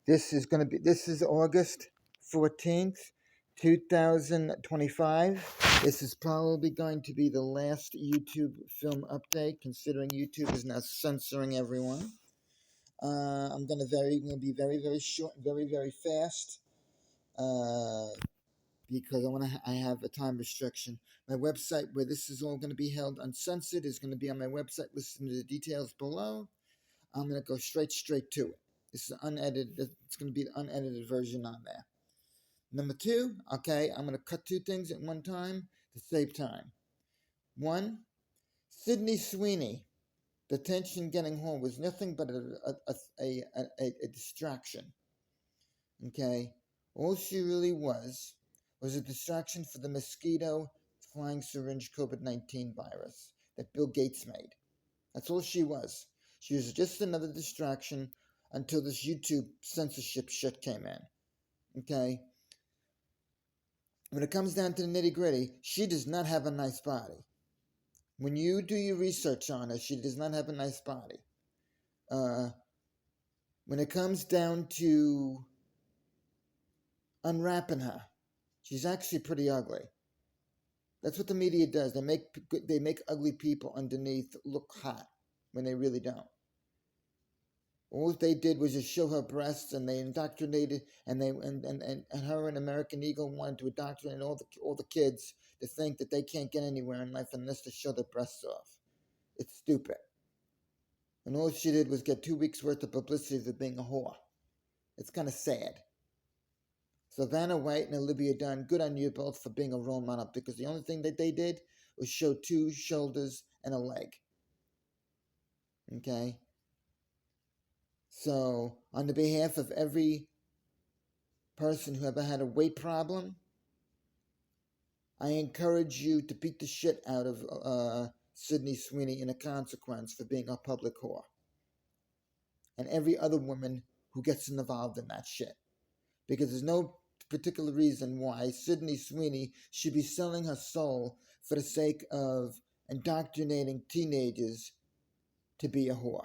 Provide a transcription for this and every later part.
This is August 14th, 2025. This is probably going to be the last YouTube film update, considering YouTube is now censoring everyone. I'm gonna be very, very short, very, very fast, because I have a time restriction. My website, where this is all going to be held uncensored, is going to be on my website. Listen to the details below. I'm going to go straight to it. This is unedited. It's going to be the unedited version on there. Number two, okay, I'm going to cut two things at one time to save time. One, Sydney Sweeney, detention getting home was nothing but a distraction. Okay, all she really was a distraction for the mosquito flying syringe COVID-19 virus that Bill Gates made. That's all she was. She was just another distraction until this YouTube censorship shit came in. Okay? When it comes down to the nitty gritty, she does not have a nice body. When you do your research on her, she does not have a nice body. When it comes down to unwrapping her, she's actually pretty ugly. That's what the media does. They make ugly people underneath look hot when they really don't. All they did was just show her breasts, and they indoctrinated, and her and American Eagle wanted to indoctrinate all the kids to think that they can't get anywhere in life unless to show their breasts off. It's stupid. And all she did was get 2 weeks worth of publicity for being a whore. It's kind of sad. So Vanna White and Olivia Dunn, good on you both for being a role model, because the only thing that they did was show 2 shoulders and a leg. Okay? So, on the behalf of every person who ever had a weight problem, I encourage you to beat the shit out of Sydney Sweeney in a consequence for being a public whore. And every other woman who gets involved in that shit. Because there's no particular reason why Sydney Sweeney should be selling her soul for the sake of indoctrinating teenagers to be a whore.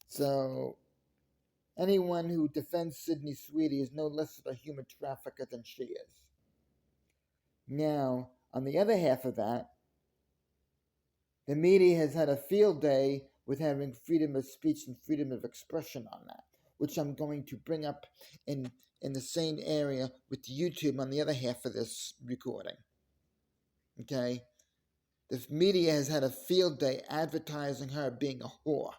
So, anyone who defends Sydney Sweeney is no less of a human trafficker than she is. Now, on the other half of that, the media has had a field day with having freedom of speech and freedom of expression on that, which I'm going to bring up in the same area with YouTube on the other half of this recording. Okay? The media has had a field day advertising her being a whore.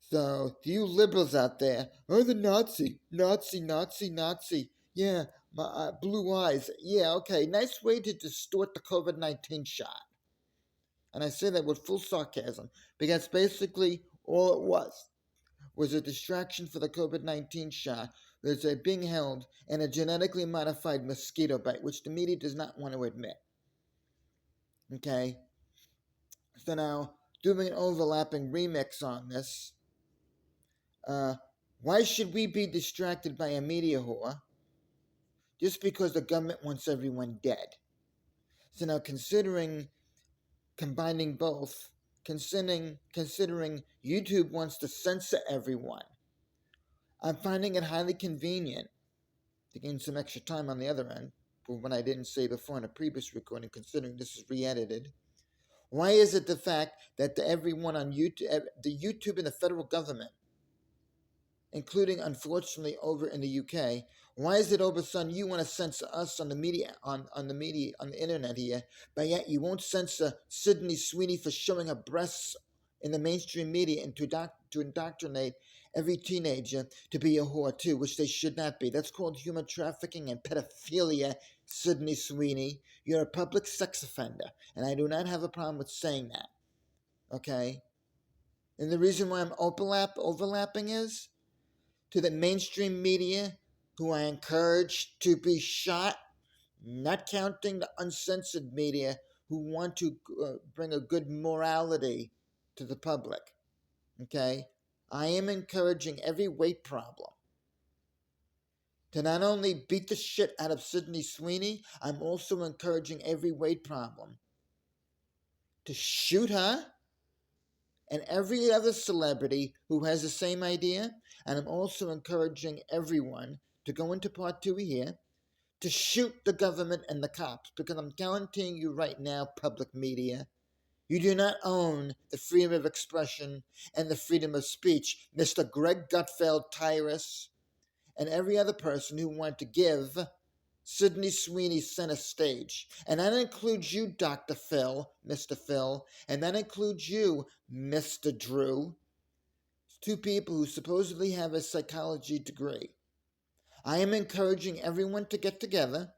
So, to you liberals out there, oh, the Nazi. Yeah, my blue eyes. Yeah, okay, nice way to distort the COVID-19 shot. And I say that with full sarcasm, because basically all it was a distraction for the COVID-19 shot. There's a being held in a genetically modified mosquito bite, which the media does not want to admit. Okay? So now, doing an overlapping remix on this, why should we be distracted by a media whore just because the government wants everyone dead? So now, combining both, considering YouTube wants to censor everyone, I'm finding it highly convenient to gain some extra time on the other end for what I didn't say before in a previous recording, considering this is re-edited. Why is it the fact that everyone on YouTube, the YouTube and the federal government, including, unfortunately, over in the UK, why is it all of a sudden you want to censor us on the media, on the internet here, but yet you won't censor Sydney Sweeney for showing her breasts in the mainstream media and to indoctrinate every teenager to be a whore too, which they should not be. That's called human trafficking and pedophilia, Sydney Sweeney. You're a public sex offender, and I do not have a problem with saying that, okay? And the reason why I'm overlapping is to the mainstream media, who I encourage to be shot, not counting the uncensored media who want to bring a good morality to the public. Okay? I am encouraging every weight problem to not only beat the shit out of Sydney Sweeney, I'm also encouraging every weight problem to shoot her and every other celebrity who has the same idea. And I'm also encouraging everyone to go into part 2 here to shoot the government and the cops, because I'm guaranteeing you right now, public media, you do not own the freedom of expression and the freedom of speech. Mr. Greg Gutfeld, Tyrus, and every other person who wanted to give Sydney Sweeney center stage. And that includes you, Dr. Phil, Mr. Phil, and that includes you, Mr. Drew, two people who supposedly have a psychology degree. I am encouraging everyone to get together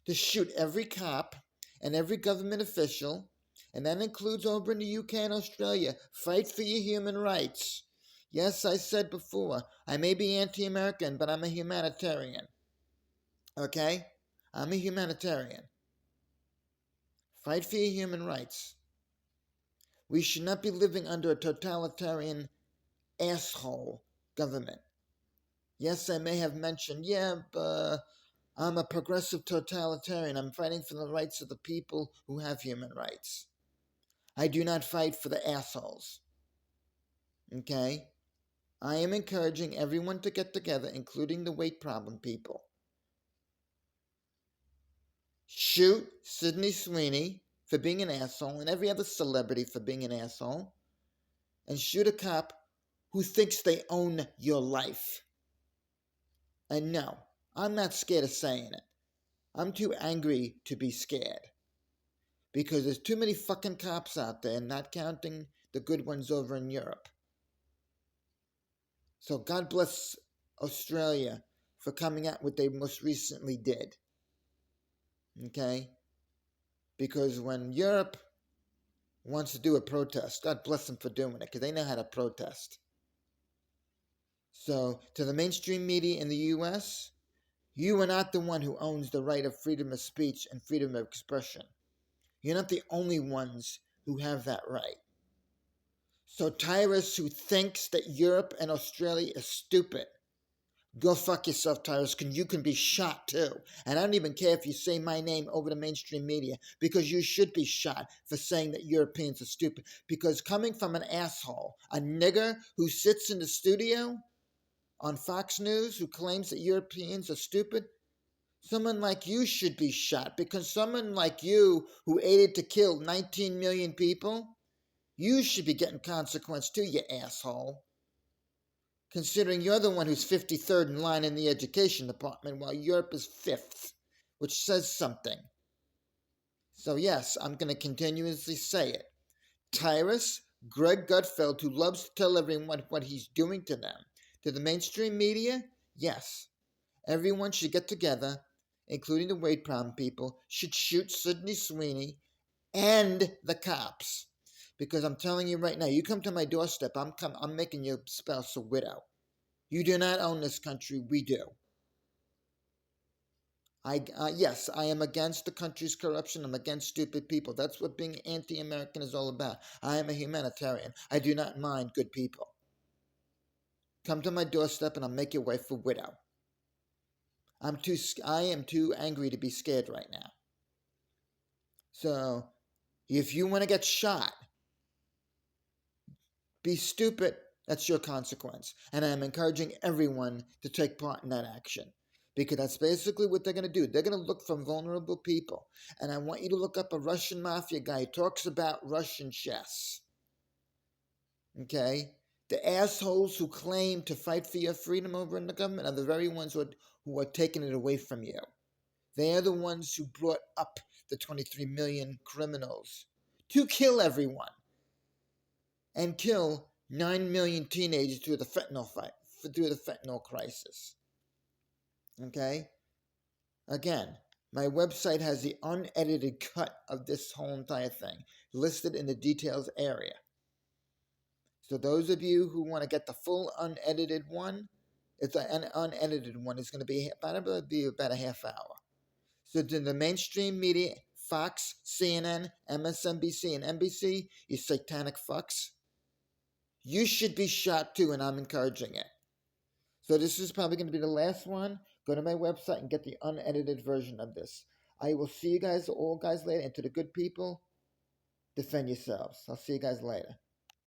to shoot every cop and every government official, and that includes over in the UK and Australia. Fight for your human rights. Yes, I said before, I may be anti-American, but I'm a humanitarian. Okay? I'm a humanitarian. Fight for your human rights. We should not be living under a totalitarian asshole government. Yes, I may have mentioned, but I'm a progressive totalitarian. I'm fighting for the rights of the people who have human rights. I do not fight for the assholes. Okay? I am encouraging everyone to get together, including the weight problem people. Shoot Sydney Sweeney for being an asshole and every other celebrity for being an asshole. And shoot a cop who thinks they own your life. And no, I'm not scared of saying it. I'm too angry to be scared. Because there's too many fucking cops out there, not counting the good ones over in Europe. So God bless Australia for coming out what they most recently did. Okay? Because when Europe wants to do a protest, God bless them for doing it, because they know how to protest. So, to the mainstream media in the US, you are not the one who owns the right of freedom of speech and freedom of expression. You're not the only ones who have that right. So Tyrus, who thinks that Europe and Australia is stupid, go fuck yourself, Tyrus, because you can be shot too. And I don't even care if you say my name over the mainstream media, because you should be shot for saying that Europeans are stupid. Because coming from an asshole, a nigger who sits in the studio on Fox News who claims that Europeans are stupid, someone like you should be shot, because someone like you who aided to kill 19 million people, you should be getting consequence too, you asshole. Considering you're the one who's 53rd in line in the education department while Europe is 5th, which says something. So yes, I'm going to continuously say it. Tyrus, Greg Gutfeld, who loves to tell everyone what he's doing to them, to the mainstream media, yes. Everyone should get together, including the weight problem people, should shoot Sydney Sweeney and the cops. Because I'm telling you right now, you come to my doorstep, I'm making your spouse a widow. You do not own this country, we do. Yes, I am against the country's corruption. I'm against stupid people. That's what being anti-American is all about. I am a humanitarian. I do not mind good people. Come to my doorstep and I'll make your wife a widow. I am too angry to be scared right now. So, if you want to get shot, be stupid, that's your consequence. And I'm encouraging everyone to take part in that action. Because that's basically what they're going to do. They're going to look for vulnerable people. And I want you to look up a Russian mafia guy who talks about Russian chess. Okay? The assholes who claim to fight for your freedom over in the government are the very ones who are taking it away from you. They are the ones who brought up the 23 million criminals to kill everyone and kill 9 million teenagers through the fentanyl crisis. Okay? Again, my website has the unedited cut of this whole entire thing listed in the details area. So those of you who want to get the full unedited one, it's an unedited one. It's going to be about a half hour. So to the mainstream media, Fox, CNN, MSNBC, and NBC, you satanic fucks, you should be shot too, and I'm encouraging it. So this is probably going to be the last one. Go to my website and get the unedited version of this. I will see you guys, all guys, later. And to the good people, defend yourselves. I'll see you guys later.